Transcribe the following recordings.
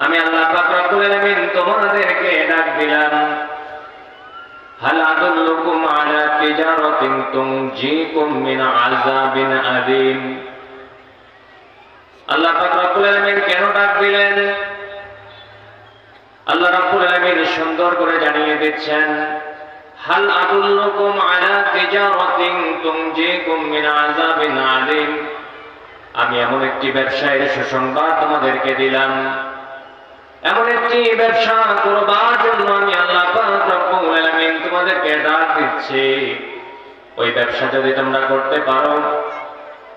আমি আল্লাহ পাক রব্বুল আলামিন তোমাদেরকে ডাক দিলাম, হাল আদুল্লুকুম আলা তিজারাতিন তুনজিকুম মিন আযাবিন আযীম। আল্লাহ পাক রব্বুল আলামিন কেন ডাক দিলেন? আল্লাহ রাব্বুল আলামিন সুন্দর করে জানিয়ে দিচ্ছেন, হাল আদুল্লুকুম আলা তিজারাতিন তুনজিকুম মিন আযাবিন আযীম। আমি এমন একটি ব্যবসায়ের সুসংবাদ তোমাদেরকে দিলাম, এমন একটি ব্যবসা করবার জন্য আমি আল্লাহ পাক রব্বুল আলামিন তোমাদেরকে ডাক দিচ্ছি। ওই ব্যবসা যদি তোমরা করতে পারো,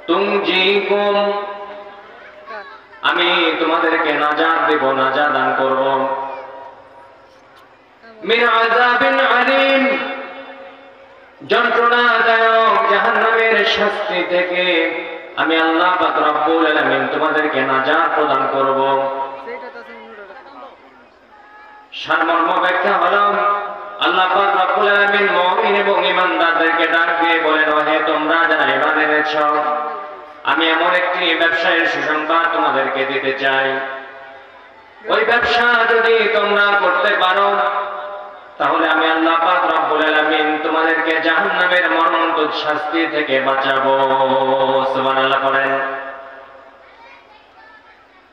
তুনজিকুম, আমি তোমাদেরকে নাজাত দেব, নাজাত দান করব, মিন আযাবিন আলীম, যন্ত্রণাদায়ক জাহান্নামের শাস্তি থেকে আমি আল্লাহ পাক রব্বুল আলামিন তোমাদেরকে নাজাত প্রদান করব। সারমর্ম ব্যাখ্যা হলো, আল্লাহ পাক রব্বুল আলামিন মুমিন এবং ঈমানদারদেরকে ডাক দিয়ে বলেন, ওহে তোমরা যারা ঈমান এনেছো, আমি এমন একটি ব্যবসায়ের সুসংবাদ তোমাদেরকে দিতে চাই। ওই ব্যবসা যদি তোমরা করতে পারো, তাহলে আমি আল্লাহ পাক রব্বুল আলামিন তোমাদেরকে জাহান্নামের মর্মন্তুদ শাস্তি থেকে বাঁচাবো। সুবহানাল্লাহ পড়েন।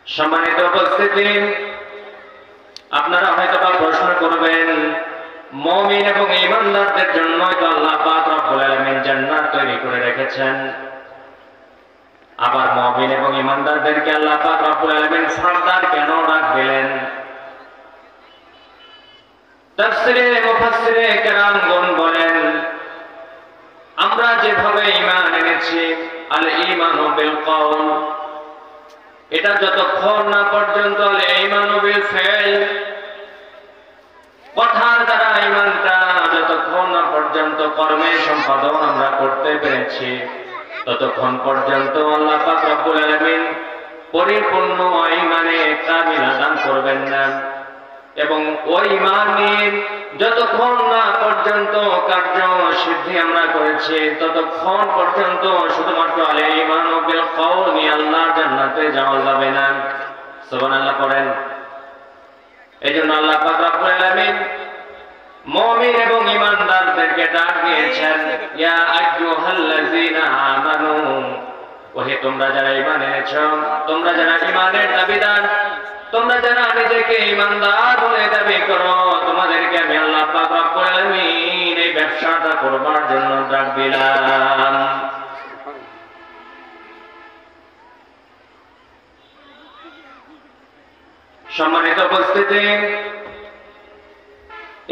সম্মানিত উপস্থিতি, আপনারা হয়তো বা প্রশ্ন করবেন, মুমিন এবং ঈমানদারদের জন্য তো আল্লাহ পাক রব্বুল আলামিন জান্নাত তৈরি করে রেখেছেন, আবার মুমিন এবং ঈমানদারদেরকে আল্লাহ পাক রব্বুল আলামিন সরদার কেন ডাক দিলেন? তাফসীরে মুফাসসিরে কেরামগণ বলেন, আমরা যেভাবে ঈমান এনেছি, আল ঈমানু বিল কওল, এটা যতক্ষণ না পর্যন্ত আল ঈমানু বিল ফিল, কথার দ্বারা ঈমানটা যতক্ষণ না পর্যন্ত কর্মে সম্পাদন আমরা করতে পেরেছি, ততক্ষণ পর্যন্ত আল্লাহ পাক রব্বুল আলামিন পরিপূর্ণ ঈমানে কামিলা দান করবেন না। এবং ওই ঈমানের যতক্ষণ না পর্যন্ত কার্য সিদ্ধি আমরা করেছি, ততক্ষণ পর্যন্ত শুধুমাত্র আল ঈমানু বিল কওল নিয়ে আল্লাহর জান্নাতে যাওয়া যাবে না। সুবহানাল্লাহ পড়েন। এইজন্য আল্লাহ পাক রব্বুল আলামিন মুমিন এবং ঈমানদারদেরকে ডাক দিয়েছেন, ইয়া আইয়ুহাল্লাযীনা আমানু, ওহে তোমরা যারা ঈমান এনেছো, তোমরা যারা ঈমানের দাবিদার, তোমরা যারা নিজেকে ঈমানদার বলে দাবি করো, তোমাদেরকে আমি আল্লাহ পাক রব্বুল আলামিন এই ব্যবসাটা করবার জন্য ডাক দিলাম। সম্মানিত উপস্থিতি,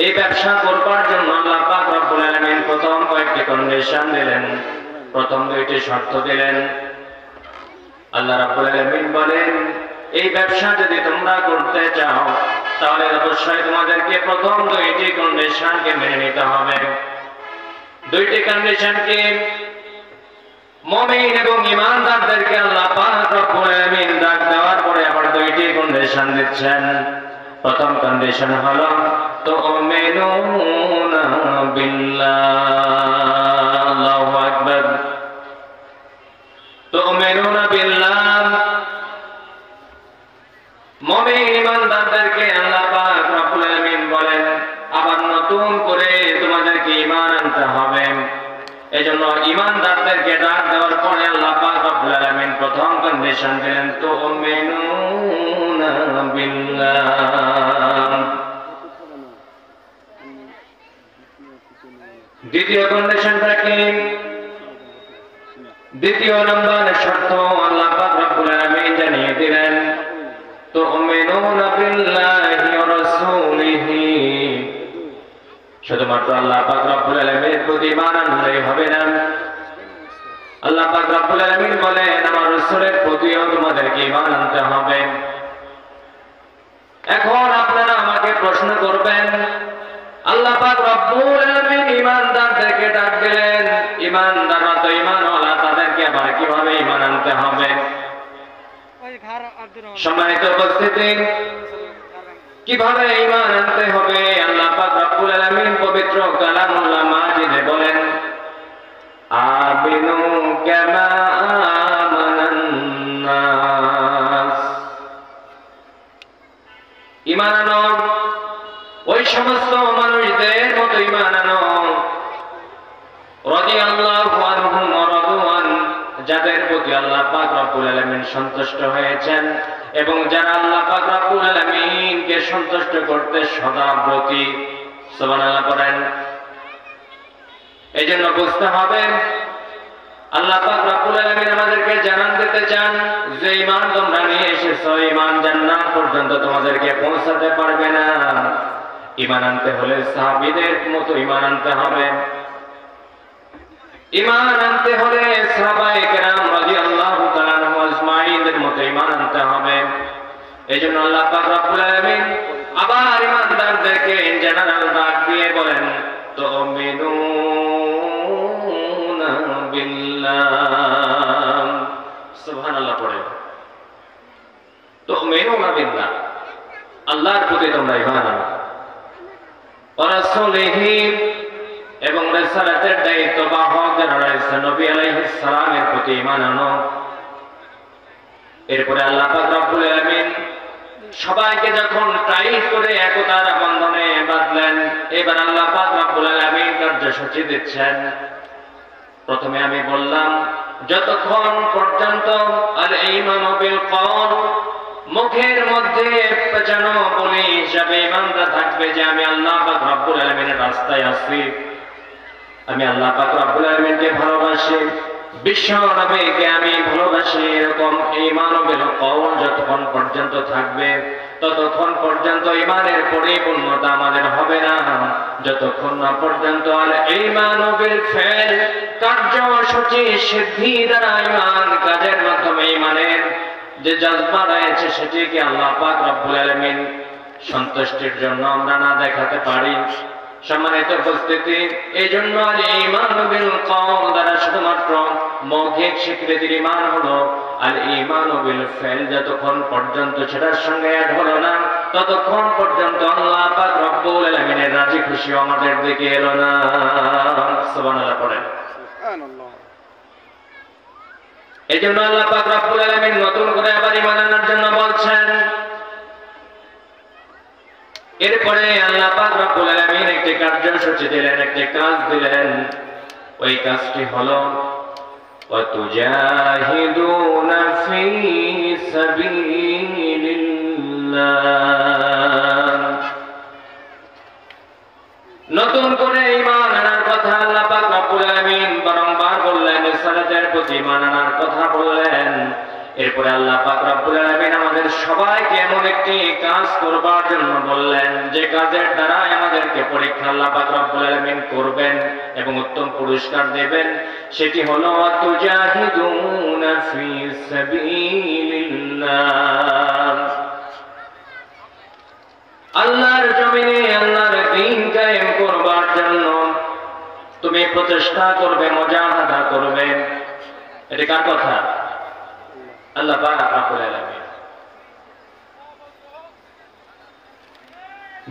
এই ব্যবসা করবার জন্য আল্লাহ পাক রব্বুল আলামিন প্রথম কয়েকটি কন্ডিশন দিলেন, প্রথম দুইটি শর্ত দিলেন। আল্লাহ রাব্বুল আলামিন বলেন, এই ব্যবসা যদি তোমরা করতে চাও, তাহলে অবশ্যই তোমাদেরকে প্রথম দুইটি কন্ডিশনকে মেনে নিতে হবে। দুইটি কন্ডিশনকে মুমিন এবং ঈমানদারদেরকে আল্লাহ পাক রব্বুল আলামিন ডাক দেওয়ার পরে আবার দুইটি কন্ডিশন দিচ্ছেন। প্রথম কন্ডিশন হলো, তুমিনুনা বিল্লাহ, আল্লাহু আকবার, তুমিনুনা বিল্লাহ, মুমিন ঈমানদারদেরকে আল্লাহ পাক রব্বুল আলামিন বলেন আবার নতুন করে তোমাদেরকে ঈমান আনতে হবে। এজন্য ঈমানদারদেরকে ডাক দেওয়ার পরে আল্লাহ পাক রব্বুল আলামিন প্রথম কন্ডিশন দিলেন, তুমিনুনা বিল্লাহ। দ্বিতীয় কন্ডিশনটা কি? দ্বিতীয় নম্বর শর্ত আল্লাহ পাক রব্বুল আলামিন জানিয়ে দিলেন, তুমিনুনা বিল্লাহি ওয়া রাসূলিহি, শুধুমাত্র আল্লাহ পাক রব্বুল আলামিনের প্রতি ঈমান আনলেই হবে না। আল্লাহ পাক রব্বুল আলামিন বলেন, আমার রাসূলের প্রতিও তোমাদেরকে ঈমান আনতে হবে। এখন আপনারা আমাকে প্রশ্ন করবেন, আল্লাহ পাক রব্বুল আলামিন ঈমানদারদেরকে ডাক দিলেন, ঈমানদাররা তো ঈমানওয়ালা, তাদেরকে আবার কিভাবে ঈমান আনতে হবে? সম্মানিত উপস্থিতি, কিভাবে ঈমান আনতে হবে? আল্লাহ পাক রব্বুল আলামিন পবিত্র কালামুল্লাহ মাজিদে বলেন, আমিনু কামা আমানান নাস, ঈমান আনো ওই সমস্ত মানুষদের মতো ঈমান আনো রাদিয়াল্লাহু আনহুম ওয়া রাদু আন, যাদের প্রতি আল্লাহ পাক রব্বুল আলামিন সন্তুষ্ট হয়েছেন এবং যারা আল্লাহ পাক রব্বুল আলামিনকে সন্তুষ্ট করতে সদা ব্রতী। সুবহানাল্লাহ পড়েন। এইজন্য বুঝতে হবে আল্লাহ পাক রব্বুল আলামিন আমাদেরকে জানান দিতে চান যে ঈমান তোমরা নিয়ে এসেছো, ঈমান জান্নাত পর্যন্ত তোমাদেরকে পৌঁছাতে পারবে না। ঈমান আনতে হলে সাহাবীদের মতো ঈমান আনতে হবে। ঈমান আনতে হলে সাহাবায়ে কেরাম রাদিয়াল্লাহু তাআলা আনহুম আজমাইনদের মতো ঈমান আনতে হবে। এইজন্য আল্লাহ পাক রব্বুল আলামিন আবার ঈমানদারদেরকে জেনারেল ডাক দিয়ে বলেন তুমিনুনা বিল্লাহ। সুবহানাল্লাহ পড়ে। তুমিনুনা বিল্লাহ, আল্লাহর প্রতি তোমরা ঈমান আনো, ওয়া রাসূলিহি এবং রিসালাতের দায়িত্ববাহক যারা রয়েছে নবী আলাইহিস সালামের প্রতি ঈমান আনো। এরপরে আল্লাহ পাক রব্বুল আলামিন সবাইকে যখন টাইট করে একতার বন্ধনে বাঁধলেন, এবার আল্লাহ পাক রব্বুল আলামিন কার্যসূচি দিচ্ছেন। প্রথমে আমি বললাম যতক্ষণ পর্যন্ত আল ঈমানু বিল কওল, মুখের মধ্যে পেঁচানো বলি হিসাবে ঈমানটা থাকবে যে আমি আল্লাহ পাক রব্বুল আলামিনের রাস্তায় আছি, আমি আল্লাহ পাক রব্বুল আলামিনকে ভালোবাসি, বিশ্ব নবীকে আমি ভালোবাসি, এরকম ঈমান বিল কওল যতক্ষণ পর্যন্ত থাকবে ততক্ষণ পর্যন্ত ঈমানের পরিপূর্ণতা আমাদের হবে না, যতক্ষণ না পর্যন্ত আল ঈমান বিল ফিল, কার্যসূচি সিদ্ধি দ্বারা ঈমান কাজের মাধ্যমে ঈমানের যে জজবা রয়েছে সেটিকে আল্লাহ পাক রব্বুল আলামিন সন্তুষ্টির জন্য আমরা না দেখাতে পারি। সম্মানিত উপস্থিতি, এই জন্য আল ঈমান বিল কওল দ্বারা শুধুমাত্র মৌখিক স্বীকৃতির ঈমান হলো, আল ঈমান বিল ফিল যতক্ষণ পর্যন্ত সেটার সঙ্গে অ্যাড হলো না ততক্ষণ পর্যন্ত আল্লাহ পাক রব্বুল আলামিনের রাজি খুশি আমাদের দিকে এলো না। সুবহানাল্লাহ পড়েন। সুবহানাল্লাহ। এই জন্য আল্লাহ পাক রব্বুল আলামিন নতুন করে আবার ঈমান আনার জন্য বলছেন। এরপরে আল্লাহ পাক রব্বুল আলামিন একটি কার্যসূচি দিলেন, একটি কাজ দিলেন। ওই কাজটি হলো ওয়াতুজাহিদুনা ফি সাবিলিল্লাহ। নতুন করে ঈমান আনার কথা আল্লাহ পাক রব্বুল আলামিন বারংবার বললেন, রিসালাতের প্রতি ঈমান আনার কথা বললেন। এরপরে আল্লাহ পাক রব্বুল আলামিন আমাদের সবাইকে এমন একটি কাজ করবার জন্য বললেন যে কাজের দ্বারা আমাদেরকে পরীক্ষা আল্লাহ পাক রব্বুল আলামিন করবেন এবং উত্তম পুরস্কার দেবেন। সেটি হলো তুজাহিদুনা ফি সাবিলিল্লাহ। আল্লাহর জমিনে আল্লাহর দ্বীন কায়েম করবার জন্য তুমি প্রচেষ্টা করবে, মুজাহাদা করবে। এটা কার কথা? আল্লাহ পাক রব্বুল আলামিন।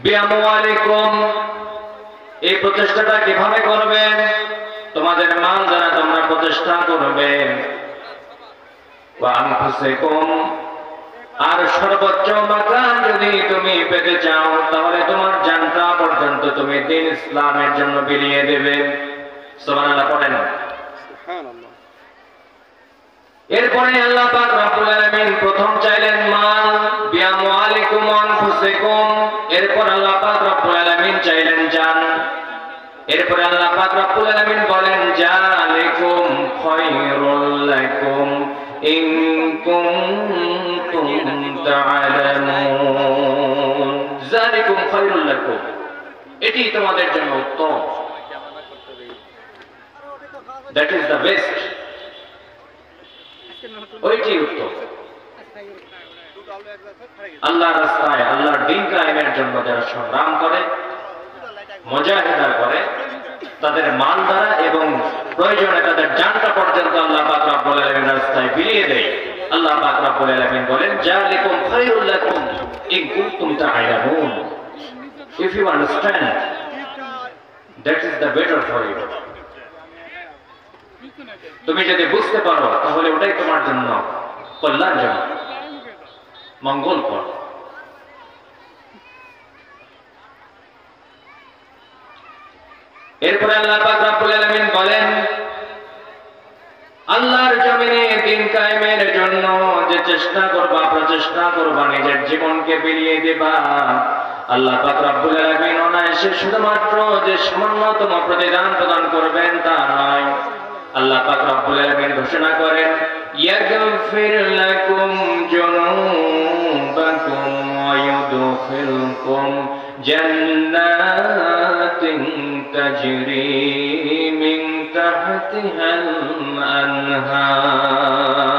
বিআমওয়ালিকুম, এই প্রচেষ্টাটা কিভাবে করবে? তোমাদের মাল দ্বারা তোমরা প্রচেষ্টা করবে। ওয়া আনফুসিকুম, আর সর্বোচ্চ মাকাম যদি তুমি পেতে চাও তাহলে তোমার জানটা পর্যন্ত তুমি দ্বীন ইসলামের জন্য বিলিয়ে দেবে। সুবহানাল্লাহ পড়েন। সুবহানাল্লাহ। এরপরে আল্লাহ পাক রব্বুল আলামিন প্রথম চাইলেন মাল, বিআমওয়ালিকুম ওয়া আনফুসিকুম। এরপর আল্লাহ পাক রব্বুল আলামিন চাইলেন জান। এরপরে আল্লাহ পাক রব্বুল আলামিন বলেন যালিকুম খায়রুল লাকুম ইন কুনতুম তা'লামুন। যালিকুম খায়রুল লাকুম, এটি তোমাদের জন্য উত্তম। দ্যাট ইজ দ্য বেস্ট, ওইটি উত্তম। আল্লাহর রাস্তায় আল্লাহর দ্বীন কায়েমের জন্য যারা সংগ্রাম করে, মুজাহিদা করে, তাদের মাল দ্বারা এবং প্রয়োজনে তাদের জানটা পর্যন্ত আল্লাহ পাক রব্বুল আলামিনের রাস্তায় বিলিয়ে দেয়। আল্লাহ পাক রব্বুল আলামিন বলেন যালিকুম খায়রুল লাকুম ইন কুনতুম তা'লামুন। If you understand, that is the better for you. তুমি যদি বুঝতে পারো তাহলে ওটাই তোমার জন্য কল্যাণজনক, মঙ্গলকর। এরপরে আল্লাহ পাক রব্বুল আলামিন বলেন, আল্লাহর জমিনে দিন কায়েমের জন্য যে চেষ্টা করবা, প্রচেষ্টা করবা, নিজের জীবনকে বিলিয়ে দেবা, আল্লাহ পাক রব্বুল আলামিন অনায়াসে শুধুমাত্র যে সামান্যতম প্রতিদান প্রদান করবেন তা নয়, আল্লাহ পাক রব্বুল আলামিন ঘোষণা করেন, ইয়াগফির লাকুম যুনুবাকুম ওয়া ইউদখিলকুম জান্নাতিন তাজরি মিন তাহতিহাল আনহার।